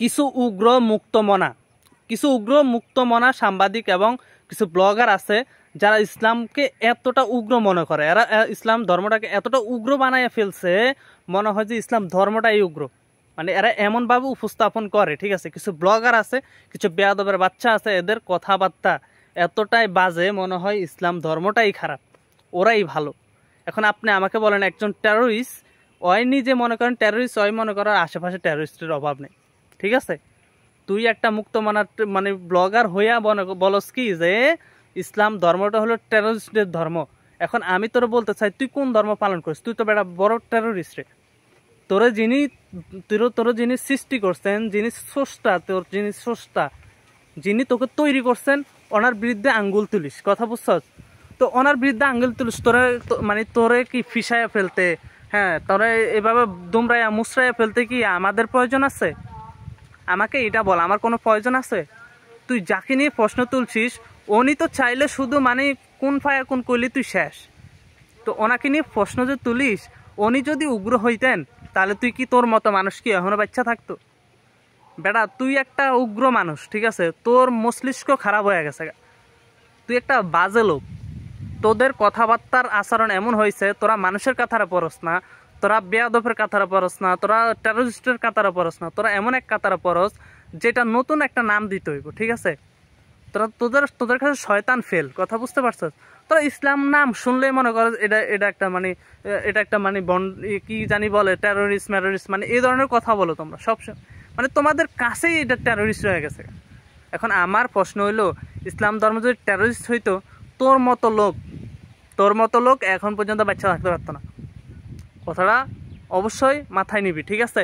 কিছু উগ্র মুক্তমনা সাংবাদিক এবং কিছু ব্লগার আছে যারা ইসলামকে এতটা উগ্র মনে করে, এরা ইসলাম ধর্মটাকে এতটা উগ্র বানায় ফেলছে, মনে হয় যে ইসলাম ধর্মটাই উগ্র। মানে এরা এমনভাবে উপস্থাপন করে, ঠিক আছে। কিছু ব্লগার আছে, কিছু বেয়াদবের বাচ্চা আছে, এদের কথাবার্তা এতটাই বাজে, মনে হয় ইসলাম ধর্মটাই খারাপ, ওরাই ভালো। এখন আপনি আমাকে বলেন, একজন টেরোরিস্ট, ওই নিজে মনে করেন টেরোরিস্ট, ওই মনে করার আশেপাশে টেরোরিস্টের অভাব নেই, ঠিক আছে। তুই একটা মুক্তমানার মানে ব্লগার হইয়া বলস কি যে ইসলাম ধর্মটা হলো টেরোরিস্টদের ধর্ম। এখন আমি তোরা বলতে চাই, তুই কোন ধর্ম পালন করিস? তুই তো বেটা বড় টেরোরিস্ট রে। তোর যিনি সৃষ্টি করছেন, যিনি স্রষ্টা, যিনি তোকে তৈরি করছেন, ওনার বিরুদ্ধে আঙ্গুল তুলিস, কথা বুঝছস? তো ওনার বিরুদ্ধে আঙ্গুল তুলিস, মানে তোরে কি ফিসাইয়া ফেলতে, হ্যাঁ, তোরে এভাবে দুমরাইয়া মুসরাইয়া ফেলতে কি আমাদের প্রয়োজন আছে? আমাকে এটা বল, আমার কোনো প্রয়োজন আছে? তুই যাকে নিয়ে প্রশ্ন তুলছিস, উনি তো চাইলে শুধু মানে কোন ফায়া কোন করলি তুই শেষ। তো ওনাকে নিয়ে প্রশ্ন যে তুলিস, উনি যদি উগ্র হইতেন তাহলে তুই কি, তোর মতো মানুষ কি এখনো বাচ্চা থাকতো? বেটা তুই একটা উগ্র মানুষ, ঠিক আছে, তোর মস্তিষ্ক খারাপ হয়ে গেছে, তুই একটা বাজে লোক। তোদের কথাবার্তার আচরণ এমন হয়েছে, তোরা মানুষের কাতারে পড়স না, তোরা বেয়াদফের কাতারে পড়স না, তোরা টেরোরিস্টের কাতারে পড়স না, তোরা এমন এক কাতারে পড়স যেটা নতুন একটা নাম দিতে হইব, ঠিক আছে। তোদের কাছে শয়তান ফেল, কথা বুঝতে পারছস? তোরা ইসলাম নাম শুনলেই মনে করো এটা একটা মানে কি জানি বলে টেরোরিস্ট মানে এই ধরনের কথা বলো তোমরা সবসময়, মানে তোমাদের কাছেই এটা টেরোরিস্ট হয়ে গেছে। এখন আমার প্রশ্ন হইলো, ইসলাম ধর্ম যদি টেরোরিস্ট হইতো, তোর মতো লোক এখন পর্যন্ত বাচ্চা থাকতে পারতো না। কথাটা অবশ্যই মাথায় নিবি, ঠিক আছে।